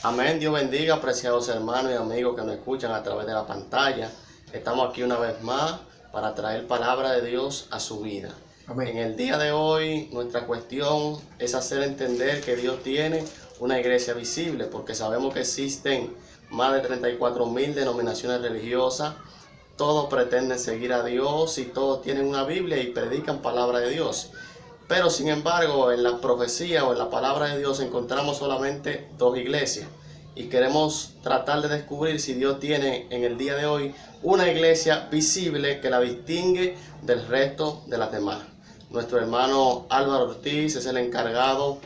Amén. Dios bendiga, preciados hermanos y amigos que nos escuchan a través de la pantalla. Estamos aquí una vez más para traer palabra de Dios a su vida. Amén. En el día de hoy, nuestra cuestión es hacer entender que Dios tiene una iglesia visible, porque sabemos que existen más de 34,000 denominaciones religiosas. Todos pretenden seguir a Dios y todos tienen una Biblia y predican palabra de Dios. Pero sin embargo, en la profecía o en la palabra de Dios encontramos solamente dos iglesias. Y queremos tratar de descubrir si Dios tiene en el día de hoy una iglesia visible que la distingue del resto de las demás. Nuestro hermano Álvaro Ortiz es el encargado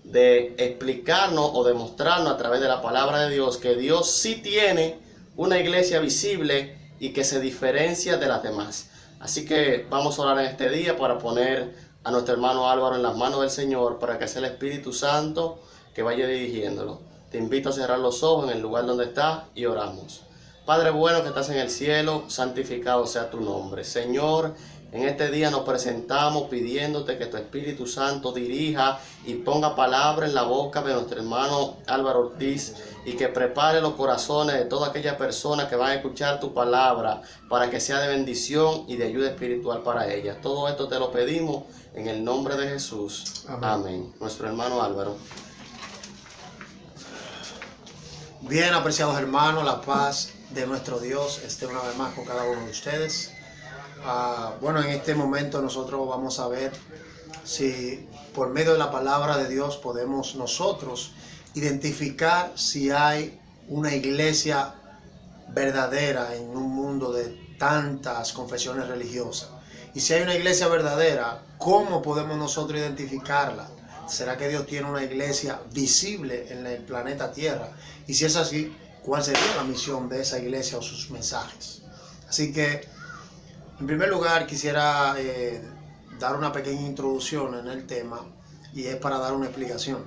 de explicarnos o demostrarnos a través de la palabra de Dios que Dios sí tiene una iglesia visible y que se diferencia de las demás. Así que vamos a orar en este día para poner a nuestro hermano Álvaro en las manos del Señor, para que sea el Espíritu Santo que vaya dirigiéndolo. Te invito a cerrar los ojos en el lugar donde estás y oramos. Padre bueno que estás en el cielo, santificado sea tu nombre. Señor, en este día nos presentamos pidiéndote que tu Espíritu Santo dirija y ponga palabra en la boca de nuestro hermano Álvaro Ortiz y que prepare los corazones de todas aquellas personas que van a escuchar tu palabra para que sea de bendición y de ayuda espiritual para ellas. Todo esto te lo pedimos en el nombre de Jesús. Amén. Amén. Nuestro hermano Álvaro. Bien, apreciados hermanos, la paz de nuestro Dios esté una vez más con cada uno de ustedes. Bueno, en este momento nosotros vamos a ver si por medio de la palabra de Dios podemos nosotros identificar si hay una iglesia verdadera en un mundo de tantas confesiones religiosas. Y si hay una iglesia verdadera, ¿cómo podemos nosotros identificarla? ¿Será que Dios tiene una iglesia visible en el planeta Tierra? Y si es así, ¿cuál sería la misión de esa iglesia o sus mensajes? Así que, en primer lugar, quisiera dar una pequeña introducción en el tema, y es para dar una explicación.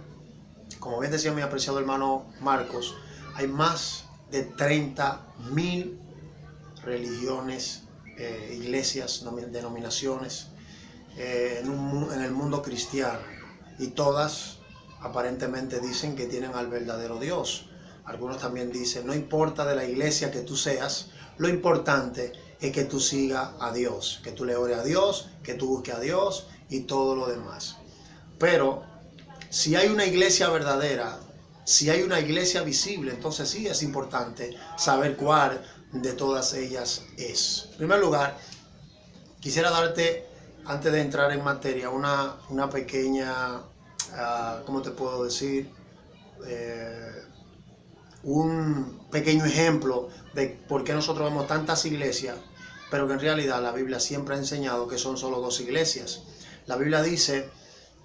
Como bien decía mi apreciado hermano Marcos, hay más de 30,000 religiones, iglesias, denominaciones en el mundo cristiano, y todas aparentemente dicen que tienen al verdadero Dios. Algunos también dicen, no importa de la iglesia que tú seas, lo importante es que tú sigas a Dios, que tú le ores a Dios, que tú busques a Dios y todo lo demás. Pero si hay una iglesia verdadera, si hay una iglesia visible, entonces sí es importante saber cuál de todas ellas es. En primer lugar, quisiera darte, antes de entrar en materia, una pequeña, ¿cómo te puedo decir? Un pequeño ejemplo de por qué nosotros vemos tantas iglesias, pero que en realidad la Biblia siempre ha enseñado que son solo dos iglesias. La Biblia dice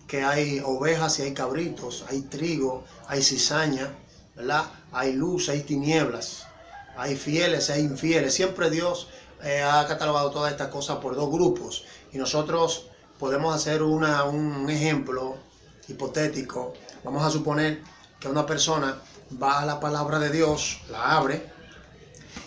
que hay ovejas y hay cabritos, hay trigo, hay cizaña, ¿verdad? Hay luz, hay tinieblas, hay fieles, hay infieles. Siempre Dios ha catalogado todas estas cosas por dos grupos, y nosotros podemos hacer un ejemplo hipotético. Vamos a suponer que una persona va a la palabra de Dios, la abre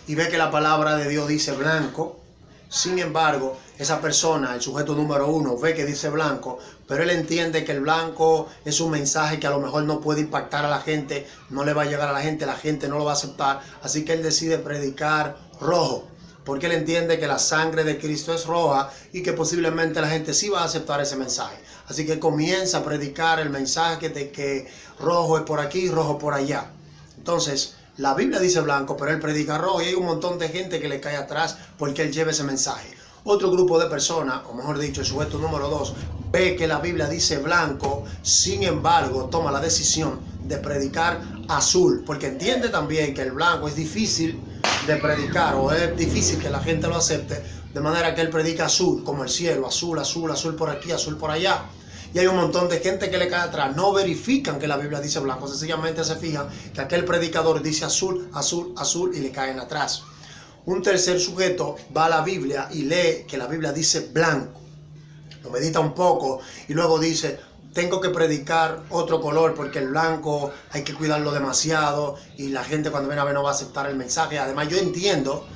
y ve que la palabra de Dios dice blanco. Sin embargo, esa persona, el sujeto número uno, ve que dice blanco, pero él entiende que el blanco es un mensaje que a lo mejor no puede impactar a la gente, no le va a llegar a la gente no lo va a aceptar, así que él decide predicar rojo, porque él entiende que la sangre de Cristo es roja y que posiblemente la gente sí va a aceptar ese mensaje. Así que comienza a predicar el mensaje de que rojo es por aquí, rojo por allá. Entonces, la Biblia dice blanco, pero él predica rojo, y hay un montón de gente que le cae atrás porque él lleva ese mensaje. Otro grupo de personas, o mejor dicho, el sujeto número 2, ve que la Biblia dice blanco, sin embargo, toma la decisión de predicar azul, porque entiende también que el blanco es difícil de predicar, o es difícil que la gente lo acepte, de manera que él predica azul, como el cielo, azul, azul, azul por aquí, azul por allá. Y hay un montón de gente que le cae atrás, no verifican que la Biblia dice blanco, sencillamente se fijan que aquel predicador dice azul, azul, azul, y le caen atrás. Un tercer sujeto va a la Biblia y lee que la Biblia dice blanco, lo medita un poco y luego dice, tengo que predicar otro color porque el blanco hay que cuidarlo demasiado y la gente cuando viene a ver no va a aceptar el mensaje. Además, yo entiendo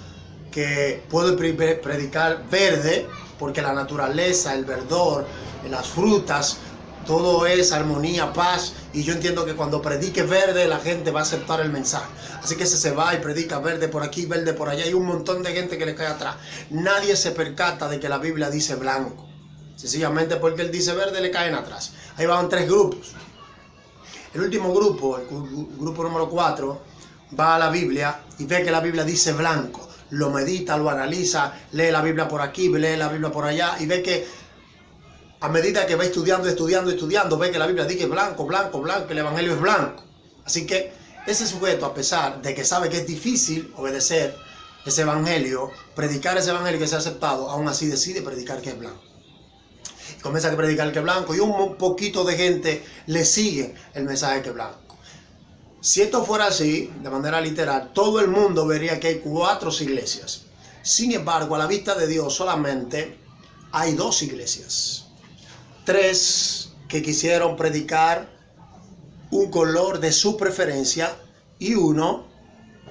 que puedo predicar verde porque la naturaleza, el verdor, las frutas todo es armonía, paz, y yo entiendo que cuando predique verde la gente va a aceptar el mensaje. Así que se va y predica verde por aquí, verde por allá, hay un montón de gente que le cae atrás. Nadie se percata de que la Biblia dice blanco. Sencillamente porque él dice verde le caen atrás. Ahí van 3 grupos. El último grupo, el grupo número 4, va a la Biblia y ve que la Biblia dice blanco. Lo medita, lo analiza, lee la Biblia por aquí, lee la Biblia por allá y ve que a medida que va estudiando, ve que la Biblia dice blanco, blanco, blanco, el Evangelio es blanco. Así que ese sujeto, a pesar de que sabe que es difícil obedecer ese Evangelio, predicar ese Evangelio que se ha aceptado, aún así decide predicar que es blanco. Y comienza a predicar que es blanco y un poquito de gente le sigue el mensaje que es blanco. Si esto fuera así, de manera literal, todo el mundo vería que hay 4 iglesias. Sin embargo, a la vista de Dios solamente hay 2 iglesias. 3 que quisieron predicar un color de su preferencia y 1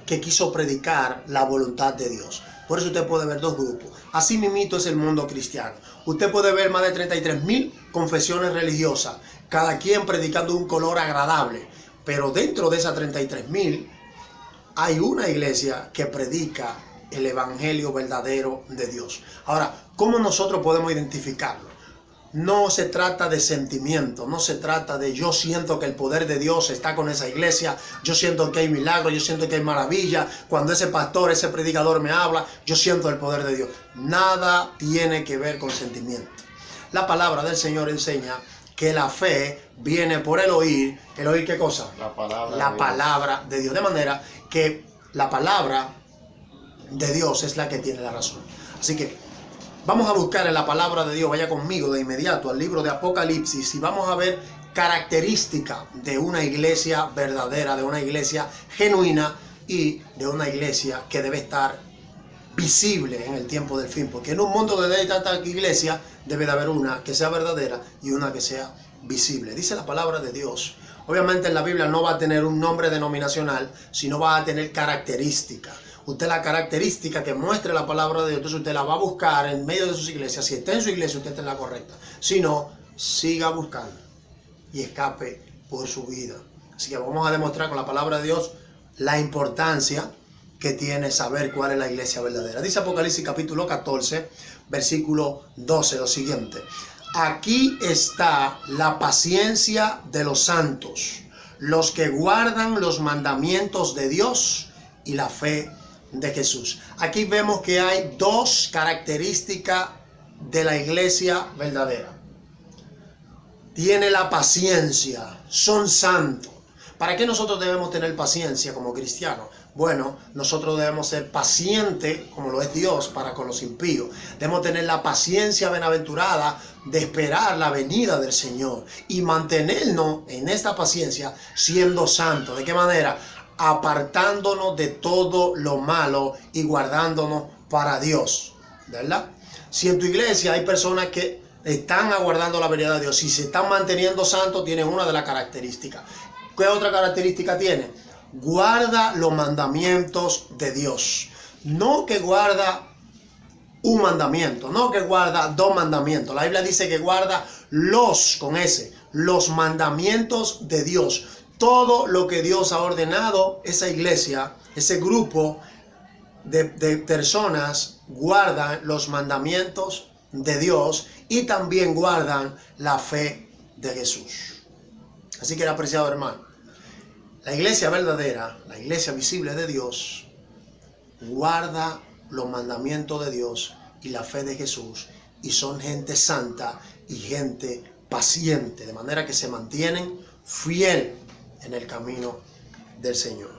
que quiso predicar la voluntad de Dios. Por eso usted puede ver 2 grupos. Así mismito es el mundo cristiano. Usted puede ver más de 33,000 confesiones religiosas, cada quien predicando un color agradable. Pero dentro de esas 33,000 hay una iglesia que predica el evangelio verdadero de Dios. Ahora, ¿cómo nosotros podemos identificarlo? No se trata de sentimiento, no se trata de yo siento que el poder de Dios está con esa iglesia, yo siento que hay milagros, yo siento que hay maravilla, cuando ese pastor, ese predicador me habla, yo siento el poder de Dios. Nada tiene que ver con sentimiento. La palabra del Señor enseña que la fe viene por el oír. ¿El oír qué cosa? La palabra de Dios. De manera que la palabra de Dios es la que tiene la razón. Así que vamos a buscar en la palabra de Dios, vaya conmigo de inmediato al libro de Apocalipsis y vamos a ver características de una iglesia verdadera, de una iglesia genuina y de una iglesia que debe estar visible en el tiempo del fin. Porque en un mundo donde hay tanta iglesia, debe de haber una que sea verdadera y una que sea visible. Dice la palabra de Dios. Obviamente en la Biblia no va a tener un nombre denominacional, sino va a tener características. Usted la característica que muestre la palabra de Dios, entonces usted la va a buscar en medio de sus iglesias. Si está en su iglesia, usted está en la correcta. Si no, siga buscando y escape por su vida. Así que vamos a demostrar con la palabra de Dios la importancia que tiene saber cuál es la iglesia verdadera. Dice Apocalipsis capítulo 14, versículo 12, lo siguiente. Aquí está la paciencia de los santos, los que guardan los mandamientos de Dios y la fe de Jesús. Aquí vemos que hay 2 características de la iglesia verdadera. Tiene la paciencia, son santos. ¿Para qué nosotros debemos tener paciencia como cristianos? Bueno, nosotros debemos ser pacientes, como lo es Dios, para con los impíos. Debemos tener la paciencia bienaventurada de esperar la venida del Señor y mantenernos en esta paciencia siendo santos. ¿De qué manera? Apartándonos de todo lo malo y guardándonos para Dios, ¿verdad? Si en tu iglesia hay personas que están aguardando la venida de Dios, si se están manteniendo santos, tienen una de las características. ¿Qué otra característica tiene? Guarda los mandamientos de Dios. No que guarda un mandamiento, no que guarda 2 mandamientos. La Biblia dice que guarda los mandamientos de Dios. Todo lo que Dios ha ordenado, esa iglesia, ese grupo de personas guardan los mandamientos de Dios y también guardan la fe de Jesús. Así que, apreciado hermano, la iglesia verdadera, la iglesia visible de Dios, guarda los mandamientos de Dios y la fe de Jesús, y son gente santa y gente paciente, de manera que se mantienen fiel en el camino del Señor.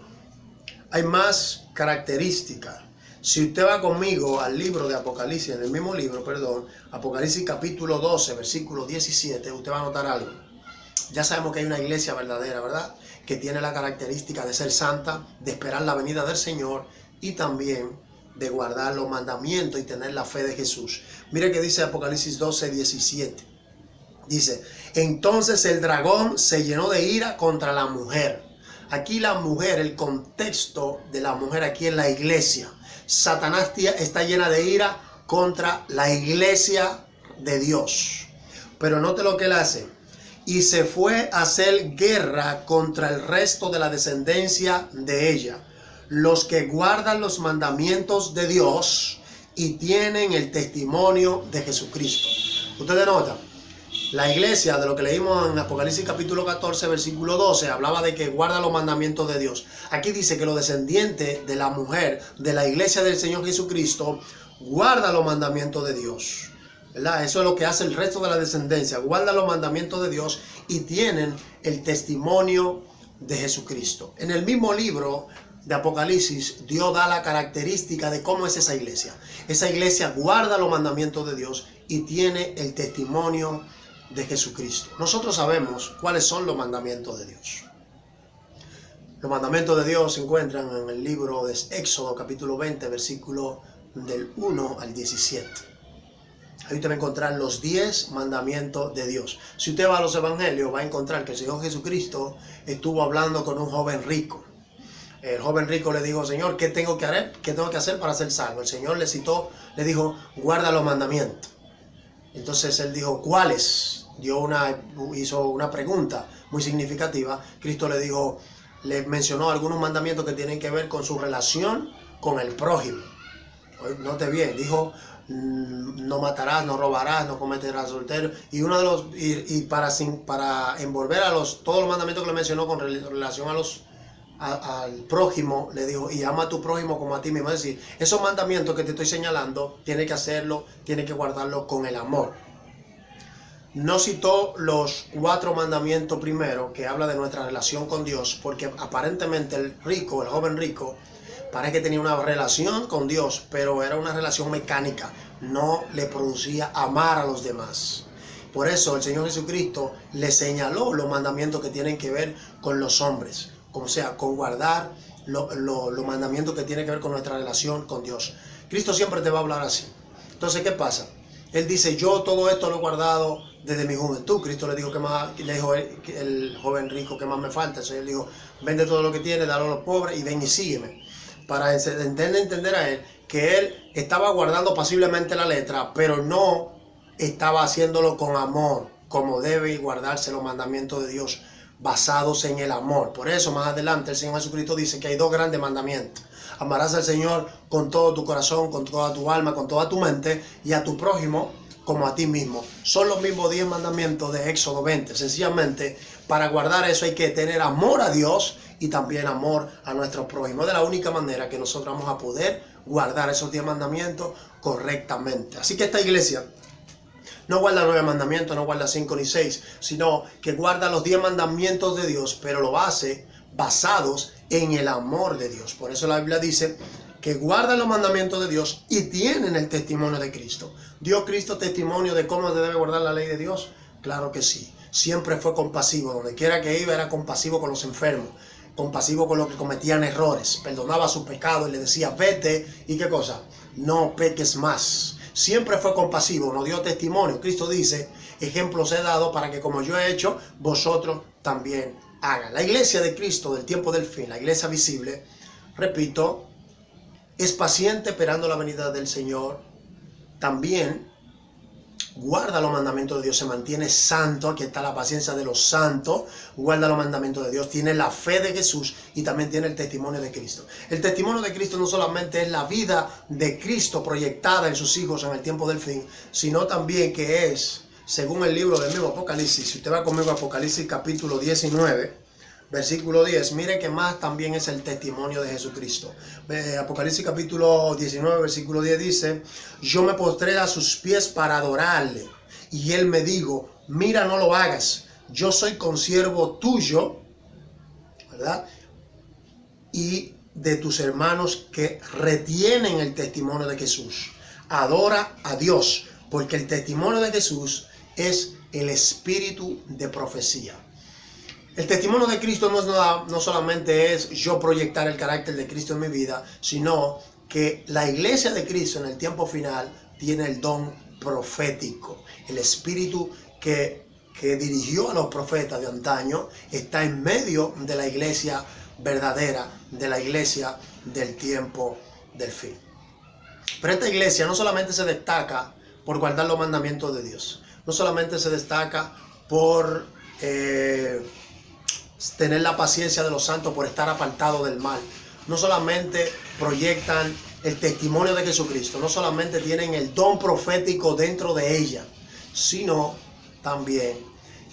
Hay más características. Si usted va conmigo al libro de Apocalipsis, en el mismo libro, Apocalipsis capítulo 12, versículo 17, usted va a notar algo. Ya sabemos que hay una iglesia verdadera, ¿verdad? Que tiene la característica de ser santa, de esperar la venida del Señor y también de guardar los mandamientos y tener la fe de Jesús. Mire que dice Apocalipsis 12, 17. Dice, entonces el dragón se llenó de ira contra la mujer. Aquí la mujer, el contexto de la mujer aquí en la iglesia. Satanás está llena de ira contra la iglesia de Dios. Pero note lo que él hace. y se fue a hacer guerra contra el resto de la descendencia de ella, los que guardan los mandamientos de Dios y tienen el testimonio de Jesucristo. Ustedes notan, la iglesia, de lo que leímos en Apocalipsis capítulo 14, versículo 12, hablaba de que guarda los mandamientos de Dios. Aquí dice que los descendientes de la mujer de la iglesia del Señor Jesucristo guarda los mandamientos de Dios, ¿verdad? Eso es lo que hace el resto de la descendencia, guarda los mandamientos de Dios y tienen el testimonio de Jesucristo. En el mismo libro de Apocalipsis, Dios da la característica de cómo es esa iglesia. Esa iglesia guarda los mandamientos de Dios y tiene el testimonio de Jesucristo. Nosotros sabemos cuáles son los mandamientos de Dios. Los mandamientos de Dios se encuentran en el libro de Éxodo capítulo 20, versículo del 1 al 17. Ahí usted va a encontrar los 10 mandamientos de Dios. Si usted va a los evangelios, va a encontrar que el Señor Jesucristo estuvo hablando con un joven rico. El joven rico le dijo: Señor, ¿qué tengo que hacer? ¿Qué tengo que hacer para ser salvo? El Señor le dijo: guarda los mandamientos. Entonces él dijo: ¿cuáles? Hizo una pregunta muy significativa. Cristo le mencionó algunos mandamientos que tienen que ver con su relación con el prójimo. Note bien, dijo: no matarás, no robarás, no cometerás adulterio. Y uno de los para envolver todos los mandamientos que le mencionó con relación al prójimo, le dijo: y ama a tu prójimo como a ti mismo. Es decir, esos mandamientos que te estoy señalando, tienes que hacerlo, tienes que guardarlo con el amor. No citó los 4 mandamientos primero, que habla de nuestra relación con Dios, porque aparentemente el joven rico, parece que tenía una relación con Dios, pero era una relación mecánica, no le producía amar a los demás. Por eso el Señor Jesucristo le señaló los mandamientos que tienen que ver con los hombres, o sea, con guardar los mandamientos que tienen que ver con nuestra relación con Dios. Cristo siempre te va a hablar así. Entonces, ¿qué pasa? Él dice: yo todo esto lo he guardado desde mi juventud. Cristo le dijo: le dijo el joven rico: ¿qué más me falta? Entonces él dijo: vende todo lo que tienes, dalo a los pobres y ven y sígueme. Para entender a él que él estaba guardando pasiblemente la letra, pero no estaba haciéndolo con amor, como debe guardarse los mandamientos de Dios, basados en el amor. Por eso más adelante el Señor Jesucristo dice que hay 2 grandes mandamientos: amarás al Señor con todo tu corazón, con toda tu alma, con toda tu mente, y a tu prójimo como a ti mismo. Son los mismos 10 mandamientos de Éxodo 20. Sencillamente, para guardar eso hay que tener amor a Dios y también amor a nuestro prójimo. De la única manera que nosotros vamos a poder guardar esos 10 mandamientos correctamente. Así que esta iglesia no guarda 9 mandamientos, no guarda 5 ni 6, sino que guarda los 10 mandamientos de Dios, pero lo hace basados en el amor de Dios. Por eso la Biblia dice que guardan los mandamientos de Dios y tienen el testimonio de Cristo. ¿Dio Cristo testimonio de cómo se debe guardar la ley de Dios? Claro que sí. Siempre fue compasivo. Donde quiera que iba era compasivo con los enfermos, compasivo con los que cometían errores. Perdonaba su pecado y le decía: vete, ¿y qué cosa? No peques más. Siempre fue compasivo, nos dio testimonio. Cristo dice: ejemplos he dado para que como yo he hecho, vosotros también hagan. La iglesia de Cristo del tiempo del fin, la iglesia visible, repito, es paciente esperando la venida del Señor. También guarda los mandamientos de Dios, se mantiene santo. Aquí está la paciencia de los santos. Guarda los mandamientos de Dios, tiene la fe de Jesús y también tiene el testimonio de Cristo. El testimonio de Cristo no solamente es la vida de Cristo proyectada en sus hijos en el tiempo del fin, sino también que es, según el libro del mismo Apocalipsis. Si usted va conmigo a Apocalipsis capítulo 19, versículo 10, mire que más también es el testimonio de Jesucristo. Apocalipsis capítulo 19, versículo 10 dice: yo me postré a sus pies para adorarle, y él me dijo: mira, no lo hagas, yo soy consiervo tuyo, ¿verdad? Y de tus hermanos que retienen el testimonio de Jesús. Adora a Dios, porque el testimonio de Jesús es el espíritu de profecía. El testimonio de Cristo no solamente es yo proyectar el carácter de Cristo en mi vida, sino que la iglesia de Cristo en el tiempo final tiene el don profético. El espíritu que dirigió a los profetas de antaño está en medio de la iglesia verdadera, de la iglesia del tiempo del fin. Pero esta iglesia no solamente se destaca por guardar los mandamientos de Dios, no solamente se destaca por tener la paciencia de los santos por estar apartados del mal. No solamente proyectan el testimonio de Jesucristo, no solamente tienen el don profético dentro de ella, sino también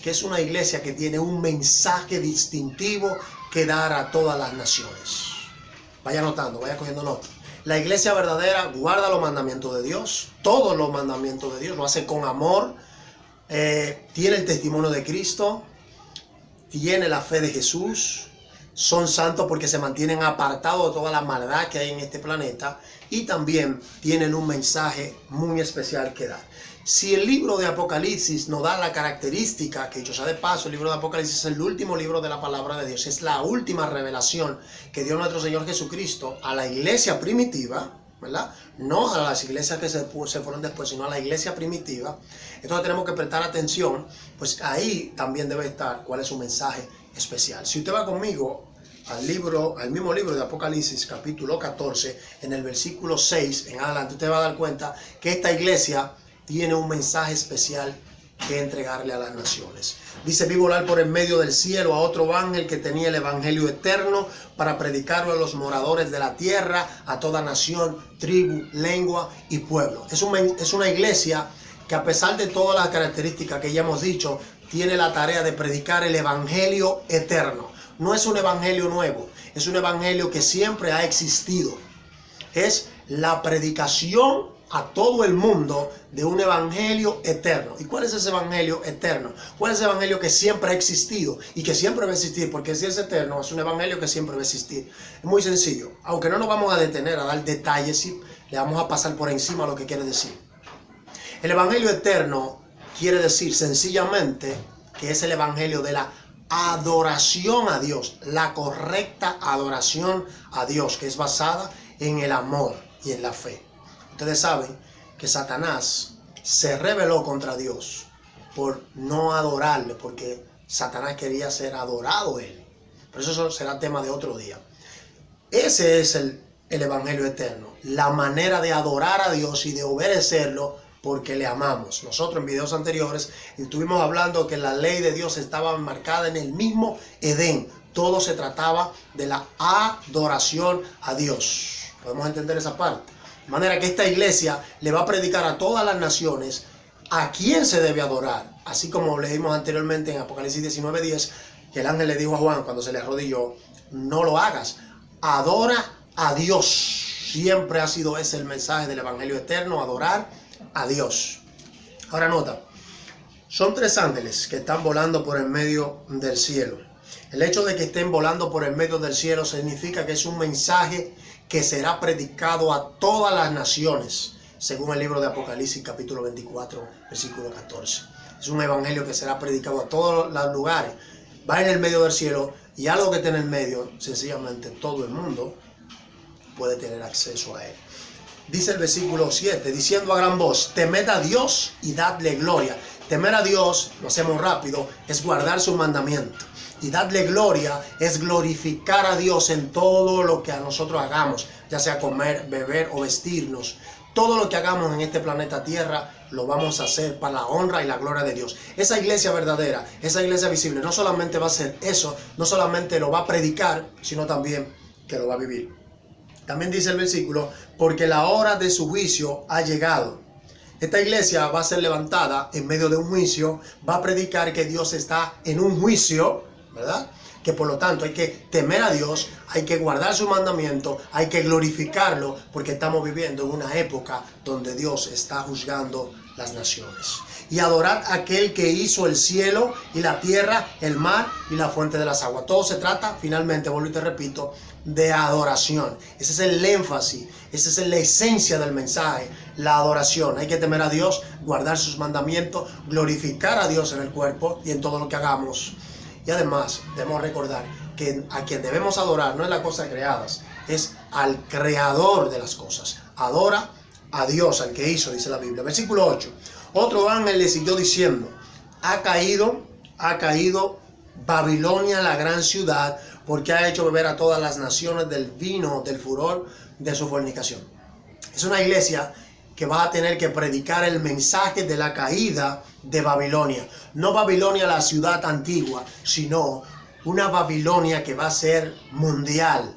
que es una iglesia que tiene un mensaje distintivo que dar a todas las naciones. Vaya anotando, vaya cogiendo nota. La iglesia verdadera guarda los mandamientos de Dios, todos los mandamientos de Dios, lo hace con amor, tiene el testimonio de Cristo, tiene la fe de Jesús, son santos porque se mantienen apartados de toda la maldad que hay en este planeta y también tienen un mensaje muy especial que dar. Si el libro de Apocalipsis nos da la característica, que dicho sea de paso, el libro de Apocalipsis es el último libro de la palabra de Dios, es la última revelación que dio nuestro Señor Jesucristo a la iglesia primitiva, ¿verdad? No a las iglesias que se fueron después, sino a la iglesia primitiva. Entonces tenemos que prestar atención, pues ahí también debe estar cuál es su mensaje especial. Si usted va conmigo al mismo libro de Apocalipsis, capítulo 14, en el versículo 6 en adelante, usted va a dar cuenta que esta iglesia tiene un mensaje especial que entregarle a las naciones. Dice: vi volar por el medio del cielo a otro ángel que tenía el evangelio eterno para predicarlo a los moradores de la tierra, a toda nación, tribu, lengua y pueblo. Es una iglesia que, a pesar de todas las características que ya hemos dicho, tiene la tarea de predicar el evangelio eterno. No es un evangelio nuevo, es un evangelio que siempre ha existido. Es la predicación a todo el mundo de un evangelio eterno. ¿Y cuál es ese evangelio eterno? ¿Cuál es ese evangelio que siempre ha existido y que siempre va a existir? Porque si es eterno, es un evangelio que siempre va a existir. Es muy sencillo. Aunque no nos vamos a detener a dar detalles, ¿sí? Le vamos a pasar por encima lo que quiere decir. El evangelio eterno quiere decir sencillamente que es el evangelio de la adoración a Dios, la correcta adoración a Dios, que es basada en el amor y en la fe. Ustedes saben que Satanás se rebeló contra Dios por no adorarle, porque Satanás quería ser adorado él. Pero eso será tema de otro día. Ese es el evangelio eterno, la manera de adorar a Dios y de obedecerlo porque le amamos. Nosotros en videos anteriores estuvimos hablando que la ley de Dios estaba marcada en el mismo Edén. Todo se trataba de la adoración a Dios. ¿Podemos entender esa parte? De manera que esta iglesia le va a predicar a todas las naciones a quién se debe adorar. Así como leímos anteriormente en Apocalipsis 19:10, que el ángel le dijo a Juan cuando se le arrodilló: no lo hagas, adora a Dios. Siempre ha sido ese el mensaje del evangelio eterno, adorar a Dios. Ahora nota, son 3 ángeles que están volando por el medio del cielo. El hecho de que estén volando por el medio del cielo significa que es un mensaje que será predicado a todas las naciones, según el libro de Apocalipsis capítulo 24, versículo 14. Es un evangelio que será predicado a todos los lugares. Va en el medio del cielo y algo que está en el medio, sencillamente todo el mundo puede tener acceso a él. Dice el versículo 7, diciendo a gran voz: temed a Dios y dadle gloria. Temer a Dios, lo hacemos rápido, es guardar su mandamiento. Y darle gloria es glorificar a Dios en todo lo que a nosotros hagamos, ya sea comer, beber o vestirnos. Todo lo que hagamos en este planeta Tierra lo vamos a hacer para la honra y la gloria de Dios. Esa iglesia verdadera, esa iglesia visible, no solamente va a hacer eso, no solamente lo va a predicar, sino también que lo va a vivir. También dice el versículo: porque la hora de su juicio ha llegado. Esta iglesia va a ser levantada en medio de un juicio, va a predicar que Dios está en un juicio, ¿verdad? Que por lo tanto hay que temer a Dios, hay que guardar su mandamiento, hay que glorificarlo, porque estamos viviendo en una época donde Dios está juzgando las naciones. Y adorar a aquel que hizo el cielo y la tierra, el mar y la fuente de las aguas. Todo se trata, finalmente, vuelvo y te repito, de adoración. Ese es el énfasis, esa es la esencia del mensaje, la adoración. Hay que temer a Dios, guardar sus mandamientos, glorificar a Dios en el cuerpo y en todo lo que hagamos. Y además debemos recordar que a quien debemos adorar no es las cosas creadas, es al creador de las cosas. Adora a Dios, al que hizo, dice la Biblia. Versículo 8. Otro ángel le siguió diciendo: ha caído Babilonia, la gran ciudad, porque ha hecho beber a todas las naciones del vino del furor de su fornicación. Es una iglesia que vas a tener que predicar el mensaje de la caída de Babilonia. No Babilonia, la ciudad antigua, sino una Babilonia que va a ser mundial.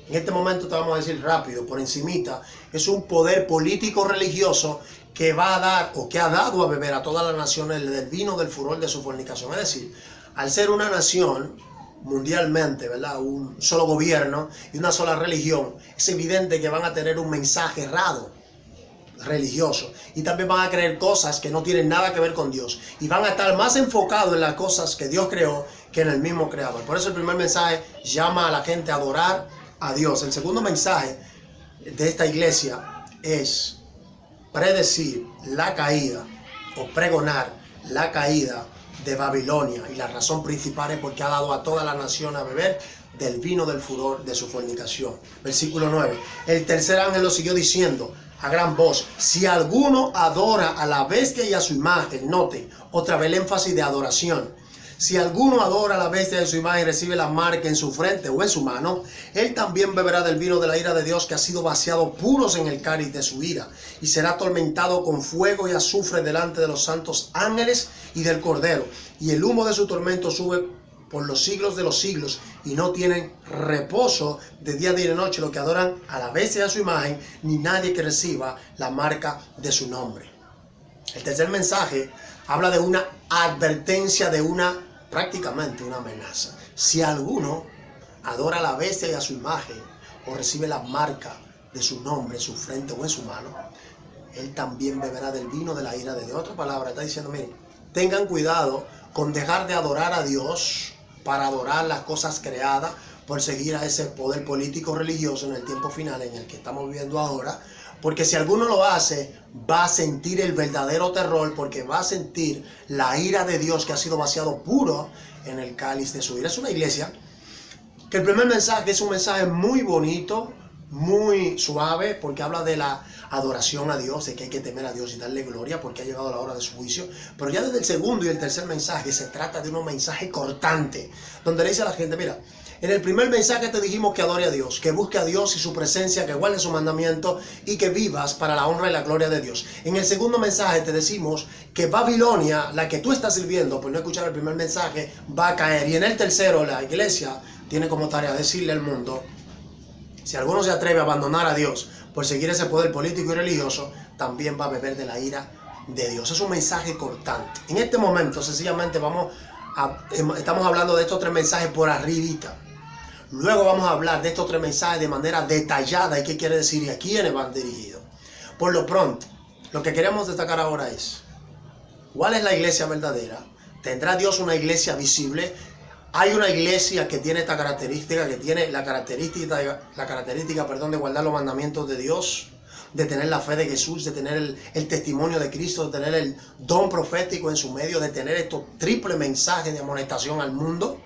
En este momento te vamos a decir rápido, por encimita, es un poder político religioso que va a dar o que ha dado a beber a todas las naciones del vino del furor de su fornicación. Es decir, al ser una nación mundialmente, ¿verdad?, un solo gobierno y una sola religión, es evidente que van a tener un mensaje errado religioso y también van a creer cosas que no tienen nada que ver con Dios y van a estar más enfocados en las cosas que Dios creó que en el mismo creador. Por eso el primer mensaje llama a la gente a adorar a Dios. El segundo mensaje de esta iglesia es predecir la caída o pregonar la caída de Babilonia, y la razón principal es porque ha dado a toda la nación a beber del vino del furor de su fornicación. Versículo 9. El tercer ángel lo siguió diciendo a gran voz: si alguno adora a la bestia y a su imagen, note otra vez el énfasis de adoración. Si alguno adora a la bestia de su imagen y recibe la marca en su frente o en su mano, él también beberá del vino de la ira de Dios, que ha sido vaciado puros en el cáliz de su ira, y será atormentado con fuego y azufre delante de los santos ángeles y del Cordero. Y el humo de su tormento sube por los siglos de los siglos, y no tienen reposo de día ni de noche los que adoran a la bestia y a su imagen, ni nadie que reciba la marca de su nombre. El tercer mensaje habla de una advertencia, de prácticamente una amenaza. Si alguno adora a la bestia y a su imagen o recibe la marca de su nombre en su frente o en su mano, él también beberá del vino de la ira de Dios. Otra palabra, está diciendo, miren, tengan cuidado con dejar de adorar a Dios para adorar las cosas creadas, por seguir a ese poder político religioso en el tiempo final en el que estamos viviendo ahora. Porque si alguno lo hace, va a sentir el verdadero terror, porque va a sentir la ira de Dios que ha sido vaciado puro en el cáliz de su ira. Es una iglesia que el primer mensaje es un mensaje muy bonito, muy suave, porque habla de la adoración a Dios, de que hay que temer a Dios y darle gloria porque ha llegado la hora de su juicio. Pero ya desde el segundo y el tercer mensaje se trata de un mensaje cortante, donde le dice a la gente, mira, en el primer mensaje te dijimos que adore a Dios, que busque a Dios y su presencia, que guarde su mandamiento y que vivas para la honra y la gloria de Dios. En el segundo mensaje te decimos que Babilonia, la que tú estás sirviendo, por no escuchar el primer mensaje, va a caer. Y en el tercero, la iglesia tiene como tarea decirle al mundo, si alguno se atreve a abandonar a Dios por seguir ese poder político y religioso, también va a beber de la ira de Dios. Es un mensaje cortante. En este momento, sencillamente, estamos hablando de estos tres mensajes por arribita. Luego vamos a hablar de estos tres mensajes de manera detallada y qué quiere decir y a quiénes van dirigidos. Por lo pronto, lo que queremos destacar ahora es, ¿cuál es la iglesia verdadera? ¿Tendrá Dios una iglesia visible? Hay una iglesia que tiene esta característica, que tiene la característica de guardar los mandamientos de Dios, de tener la fe de Jesús, de tener el testimonio de Cristo, de tener el don profético en su medio, de tener estos triple mensajes de amonestación al mundo.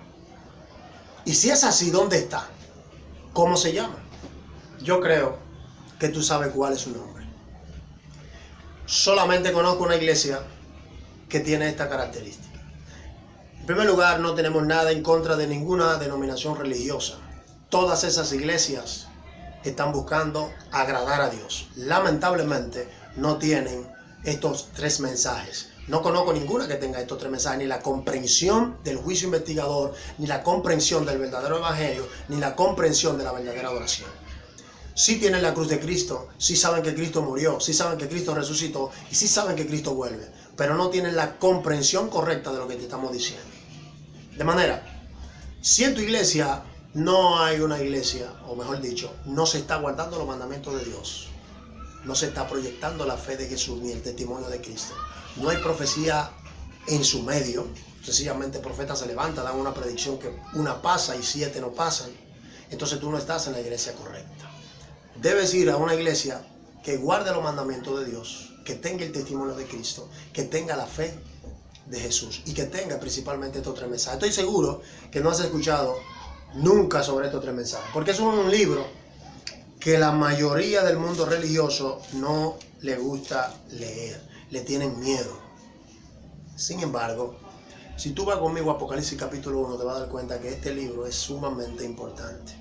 Y si es así, ¿dónde está? ¿Cómo se llama? Yo creo que tú sabes cuál es su nombre. Solamente conozco una iglesia que tiene esta característica. En primer lugar, no tenemos nada en contra de ninguna denominación religiosa. Todas esas iglesias están buscando agradar a Dios. Lamentablemente, no tienen estos tres mensajes. No conozco ninguna que tenga estos tres mensajes, ni la comprensión del juicio investigador, ni la comprensión del verdadero evangelio, ni la comprensión de la verdadera adoración. Sí tienen la cruz de Cristo, sí saben que Cristo murió, sí saben que Cristo resucitó y sí saben que Cristo vuelve, pero no tienen la comprensión correcta de lo que te estamos diciendo. De manera, si en tu iglesia no hay una iglesia, o mejor dicho, no se está guardando los mandamientos de Dios, no se está proyectando la fe de Jesús ni el testimonio de Cristo, no hay profecía en su medio, sencillamente el profeta se levanta, dan una predicción que una pasa y 7 no pasan, entonces tú no estás en la iglesia correcta. Debes ir a una iglesia que guarde los mandamientos de Dios, que tenga el testimonio de Cristo, que tenga la fe de Jesús y que tenga principalmente estos tres mensajes. Estoy seguro que no has escuchado nunca sobre estos tres mensajes, porque es un libro que la mayoría del mundo religioso no le gusta leer, le tienen miedo. Sin embargo, si tú vas conmigo a Apocalipsis capítulo 1, te vas a dar cuenta que este libro es sumamente importante.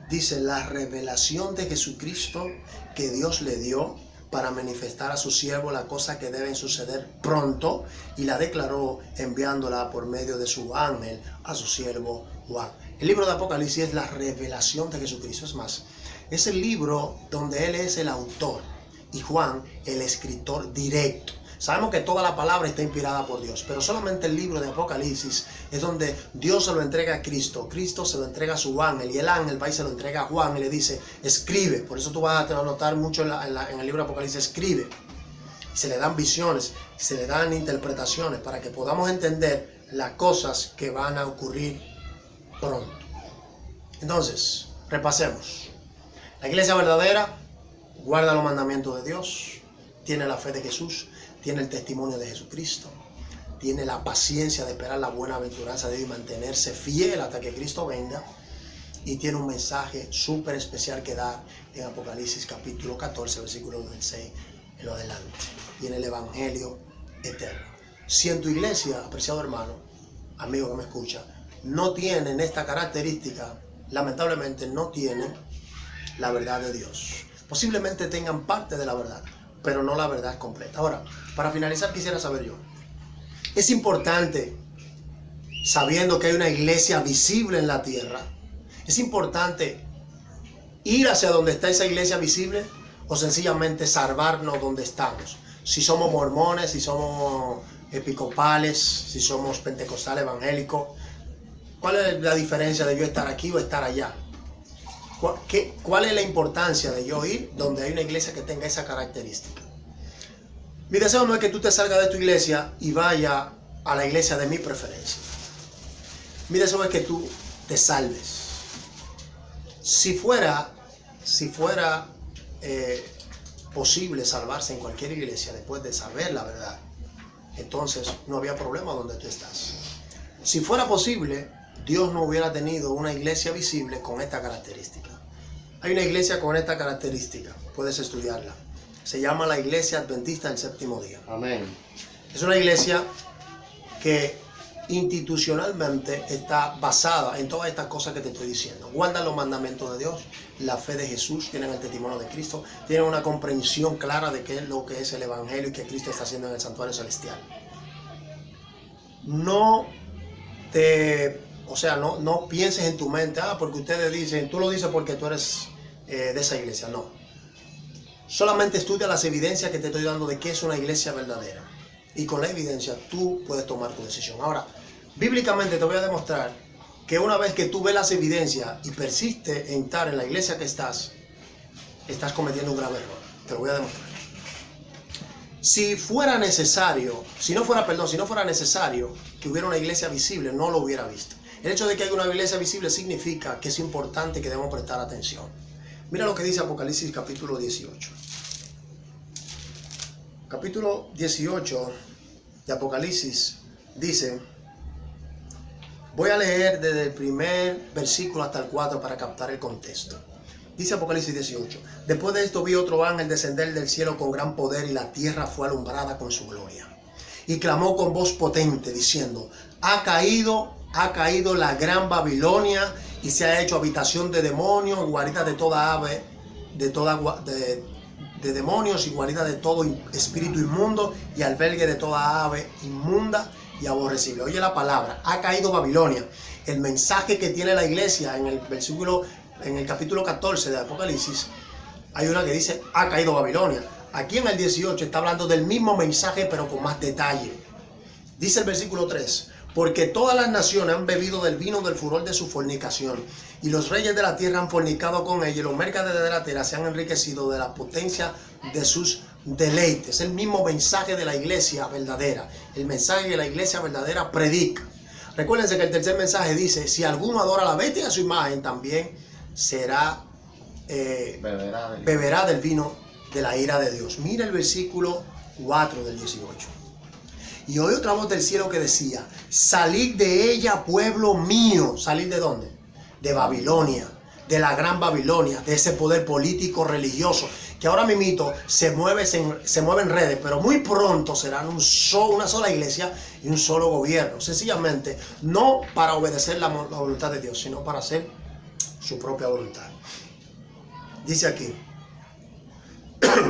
Dice, la revelación de Jesucristo que Dios le dio para manifestar a su siervo las cosas que deben suceder pronto, y la declaró enviándola por medio de su ángel a su siervo Juan. El libro de Apocalipsis es la revelación de Jesucristo. Es más, es el libro donde Él es el autor y Juan el escritor directo. Sabemos que toda la palabra está inspirada por Dios, pero solamente el libro de Apocalipsis es donde Dios se lo entrega a Cristo, Cristo se lo entrega a su ángel, y el ángel va y se lo entrega a Juan y le dice, escribe. Por eso tú vas a notar mucho en el libro de Apocalipsis, escribe. Y se le dan visiones, se le dan interpretaciones para que podamos entender las cosas que van a ocurrir pronto. Entonces, repasemos. La iglesia verdadera guarda los mandamientos de Dios, tiene la fe de Jesús, tiene el testimonio de Jesucristo, tiene la paciencia de esperar la buena aventuranza de Dios y mantenerse fiel hasta que Cristo venga, y tiene un mensaje súper especial que dar en Apocalipsis capítulo 14, versículo 6 en lo adelante. Tiene el evangelio eterno. Si en tu iglesia, apreciado hermano, amigo que me escucha, no tienen esta característica, lamentablemente no tienen la verdad de Dios. Posiblemente tengan parte de la verdad, pero no la verdad completa. Ahora, para finalizar, quisiera saber yo, es importante, sabiendo que hay una iglesia visible en la tierra, es importante ir hacia donde está esa iglesia visible, o sencillamente salvarnos donde estamos. Si somos mormones, si somos episcopales, si somos pentecostales evangélicos, ¿cuál es la diferencia de yo estar aquí o estar allá? ¿Cuál es la importancia de yo ir donde hay una iglesia que tenga esa característica? Mi deseo no es que tú te salgas de tu iglesia y vayas a la iglesia de mi preferencia. Mi deseo es que tú te salves. Si fuera posible salvarse en cualquier iglesia después de saber la verdad, entonces no había problema donde tú estás. Si fuera posible, Dios no hubiera tenido una iglesia visible con esta característica. Hay una iglesia con esta característica, puedes estudiarla. Se llama la Iglesia Adventista del Séptimo Día. Amén. Es una iglesia que institucionalmente está basada en todas estas cosas que te estoy diciendo. Guardan los mandamientos de Dios, la fe de Jesús, tienen el testimonio de Cristo, tienen una comprensión clara de qué es lo que es el evangelio y que Cristo está haciendo en el santuario celestial. No pienses en tu mente, porque ustedes dicen, tú lo dices porque tú eres de esa iglesia. No. Solamente estudia las evidencias que te estoy dando de que es una iglesia verdadera. Y con la evidencia tú puedes tomar tu decisión. Ahora, bíblicamente te voy a demostrar que una vez que tú ves las evidencias y persistes en estar en la iglesia que estás cometiendo un grave error. Te lo voy a demostrar. Si no fuera necesario que hubiera una iglesia visible, no lo hubiera visto. El hecho de que haya una iglesia visible significa que es importante que debemos prestar atención. Mira lo que dice Apocalipsis capítulo 18. Capítulo 18 de Apocalipsis dice, voy a leer desde el primer versículo hasta el 4 para captar el contexto. Dice Apocalipsis 18, después de esto vi otro ángel descender del cielo con gran poder, y la tierra fue alumbrada con su gloria. Y clamó con voz potente diciendo, ha caído la gran Babilonia, y se ha hecho habitación de demonios, guarida de toda ave, de demonios, y guarida de todo espíritu inmundo, y albergue de toda ave inmunda y aborrecible. Oye la palabra, ha caído Babilonia. El mensaje que tiene la iglesia en el capítulo 14 de Apocalipsis, hay una que dice, ha caído Babilonia. Aquí en el 18 está hablando del mismo mensaje, pero con más detalle. Dice el versículo 3, porque todas las naciones han bebido del vino del furor de su fornicación, y los reyes de la tierra han fornicado con ella, y los mercaderes de la tierra se han enriquecido de la potencia de sus deleites. El mismo mensaje de la iglesia verdadera, el mensaje que la iglesia verdadera predica. Recuérdense que el tercer mensaje dice, si alguno adora a la bestia y a su imagen, también beberá del vino de la ira de Dios. Mira el versículo 4 del 18. Y oí otra voz del cielo que decía, salid de ella, pueblo mío. ¿Salir de dónde? De Babilonia, de la gran Babilonia, de ese poder político religioso que ahora mismo se mueve en redes, pero muy pronto serán una sola iglesia y un solo gobierno. Sencillamente, no para obedecer la voluntad de Dios, sino para hacer su propia voluntad. Dice aquí,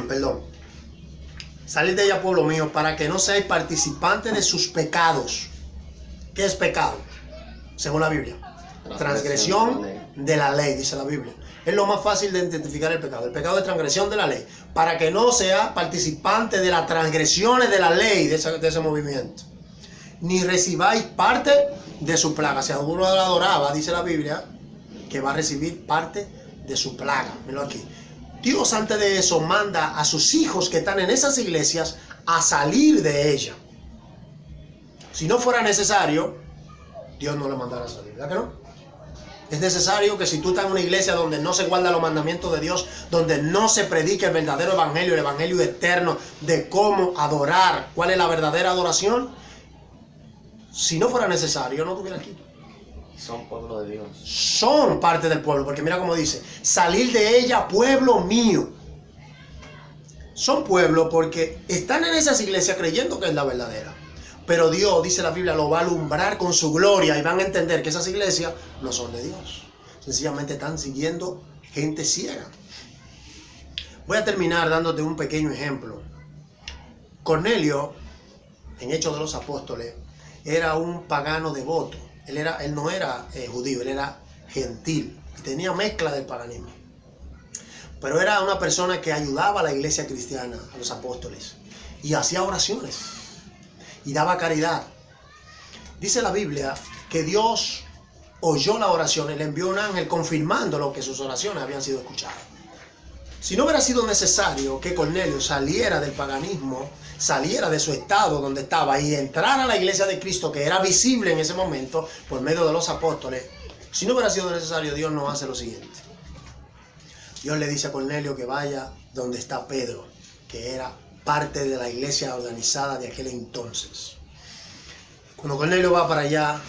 perdón, Salir de ella, pueblo mío, para que no seáis participantes de sus pecados. ¿Qué es pecado? Según la Biblia. Transgresión de la ley, dice la Biblia. Es lo más fácil de identificar el pecado. El pecado es transgresión de la ley. Para que no sea participante de las transgresiones de la ley, de ese movimiento. Ni recibáis parte de su plaga. Si alguno la adoraba, dice la Biblia, que va a recibir parte de su plaga. Míralo aquí. Dios antes de eso manda a sus hijos que están en esas iglesias a salir de ella. Si no fuera necesario, Dios no le mandara a salir, ¿verdad que no? Es necesario que si tú estás en una iglesia donde no se guardan los mandamientos de Dios, donde no se predica el verdadero evangelio, el evangelio eterno de cómo adorar, cuál es la verdadera adoración, si no fuera necesario, no estuviera aquí. Son pueblo de Dios. Son parte del pueblo, porque mira cómo dice, salir de ella, pueblo mío. Son pueblo porque están en esas iglesias creyendo que es la verdadera. Pero Dios, dice la Biblia, lo va a alumbrar con su gloria y van a entender que esas iglesias no son de Dios. Sencillamente están siguiendo gente ciega. Voy a terminar dándote un pequeño ejemplo. Cornelio, en Hechos de los Apóstoles, era un pagano devoto. Él no era judío, él era gentil y tenía mezcla del paganismo. Pero era una persona que ayudaba a la iglesia cristiana, a los apóstoles, y hacía oraciones y daba caridad. Dice la Biblia que Dios oyó la oración y le envió un ángel confirmándolo que sus oraciones habían sido escuchadas. Si no hubiera sido necesario que Cornelio saliera del paganismo, saliera de su estado donde estaba y entrara a la iglesia de Cristo, que era visible en ese momento por medio de los apóstoles, si no hubiera sido necesario, Dios no hace lo siguiente. Dios le dice a Cornelio que vaya donde está Pedro, que era parte de la iglesia organizada de aquel entonces. Cuando Cornelio va para allá,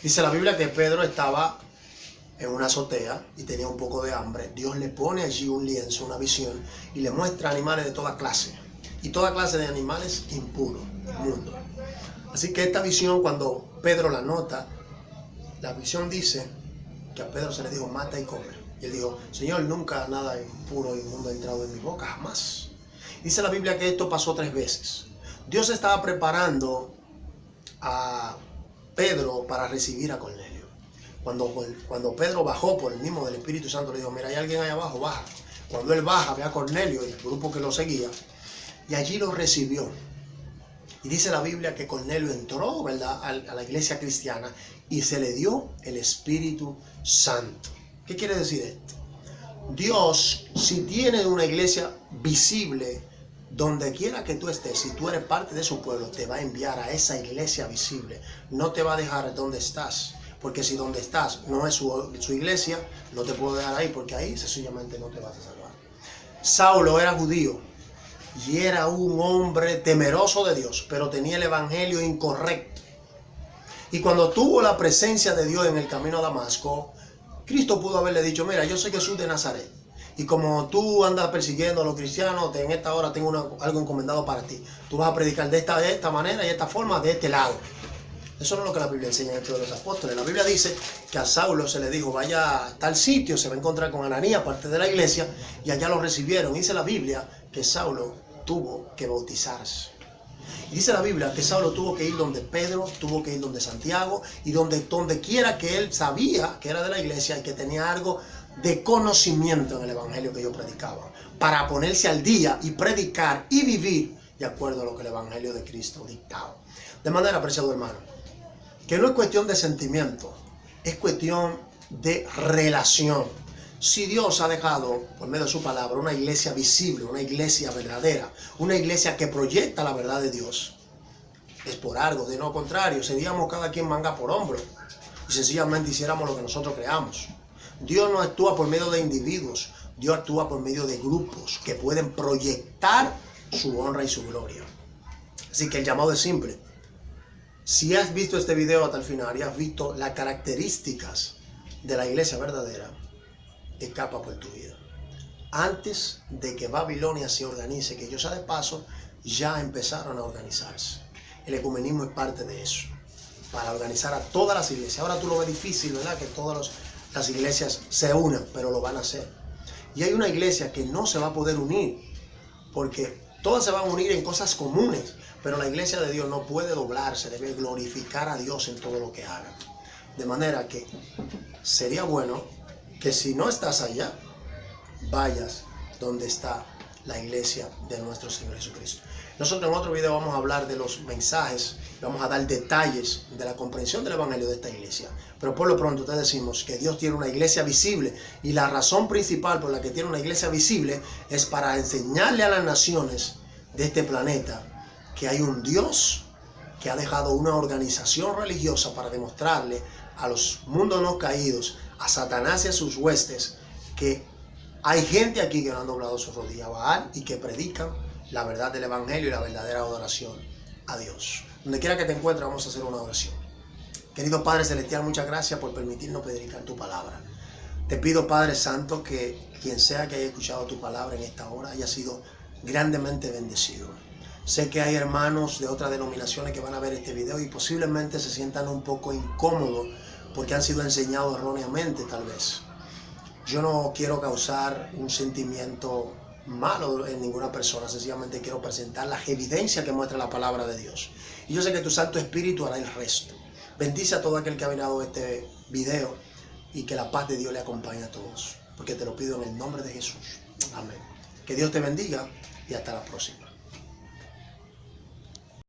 dice la Biblia que Pedro estaba en una azotea y tenía un poco de hambre. Dios le pone allí un lienzo, una visión, y le muestra animales de toda clase. Y toda clase de animales impuros, inmundos. Así que esta visión, cuando Pedro la nota, la visión dice que a Pedro se le dijo, mata y come. Y él dijo, Señor, nunca nada impuro, inmundo ha entrado en mi boca, jamás. Dice la Biblia que esto pasó 3 veces. Dios estaba preparando a Pedro para recibir a Cornelio. Cuando Pedro bajó por el mismo del Espíritu Santo, le dijo, mira, hay alguien ahí abajo, baja. Cuando él baja, ve a Cornelio y el grupo que lo seguía, y allí lo recibió. Y dice la Biblia que Cornelio entró, ¿verdad?, a la iglesia cristiana y se le dio el Espíritu Santo. ¿Qué quiere decir esto? Dios, si tiene una iglesia visible, donde quiera que tú estés, si tú eres parte de su pueblo, te va a enviar a esa iglesia visible. No te va a dejar donde estás. Porque si donde estás no es su iglesia, no te puedo dejar ahí, porque ahí sencillamente no te vas a salvar. Saulo era judío y era un hombre temeroso de Dios, pero tenía el evangelio incorrecto. Y cuando tuvo la presencia de Dios en el camino a Damasco, Cristo pudo haberle dicho, mira, yo soy Jesús de Nazaret. Y como tú andas persiguiendo a los cristianos, en esta hora tengo algo encomendado para ti. Tú vas a predicar de esta manera y de esta forma, de este lado. Eso no es lo que la Biblia enseña en Hechos de los Apóstoles. La Biblia dice que a Saulo se le dijo, vaya a tal sitio, se va a encontrar con Ananías, parte de la iglesia, y allá lo recibieron. Dice la Biblia que Saulo tuvo que bautizarse. Y dice la Biblia que Saulo tuvo que ir donde Pedro, tuvo que ir donde Santiago, y donde quiera que él sabía que era de la iglesia y que tenía algo de conocimiento en el evangelio que ellos predicaban, para ponerse al día y predicar y vivir de acuerdo a lo que el evangelio de Cristo dictaba. De manera, apreciado hermano, que no es cuestión de sentimiento, es cuestión de relación. Si Dios ha dejado, por medio de su palabra, una iglesia visible, una iglesia verdadera, una iglesia que proyecta la verdad de Dios, es por algo. De lo contrario, seríamos cada quien manga por hombro y sencillamente hiciéramos lo que nosotros creamos. Dios no actúa por medio de individuos, Dios actúa por medio de grupos que pueden proyectar su honra y su gloria. Así que el llamado es simple. Si has visto este video hasta el final y has visto las características de la iglesia verdadera, escapa por tu vida. Antes de que Babilonia se organice, que yo sea de paso, ya empezaron a organizarse. El ecumenismo es parte de eso, para organizar a todas las iglesias. Ahora tú lo ves difícil, ¿verdad?, que todas las iglesias se unan, pero lo van a hacer. Y hay una iglesia que no se va a poder unir, porque Todas se van a unir en cosas comunes, pero la iglesia de Dios no puede doblarse, debe glorificar a Dios en todo lo que haga. De manera que sería bueno que si no estás allá, vayas donde está la iglesia de nuestro Señor Jesucristo. Nosotros en otro video vamos a hablar de los mensajes, vamos a dar detalles de la comprensión del evangelio de esta iglesia. Pero por lo pronto te decimos que Dios tiene una iglesia visible, y la razón principal por la que tiene una iglesia visible es para enseñarle a las naciones de este planeta que hay un Dios que ha dejado una organización religiosa para demostrarle a los mundos no caídos, a Satanás y a sus huestes, que hay gente aquí que no han doblado su rodilla a Baal y que predican la verdad del evangelio y la verdadera adoración a Dios. Donde quiera que te encuentres, vamos a hacer una oración. Querido Padre Celestial, muchas gracias por permitirnos predicar tu palabra. Te pido, Padre Santo, que quien sea que haya escuchado tu palabra en esta hora haya sido grandemente bendecido. Sé que hay hermanos de otras denominaciones que van a ver este video y posiblemente se sientan un poco incómodos porque han sido enseñados erróneamente, tal vez. Yo no quiero causar un sentimiento malo en ninguna persona, sencillamente quiero presentar las evidencias que muestra la palabra de Dios. Y yo sé que tu Santo Espíritu hará el resto. Bendice a todo aquel que ha mirado este video y que la paz de Dios le acompañe a todos, porque te lo pido en el nombre de Jesús. Amén. Que Dios te bendiga y hasta la próxima.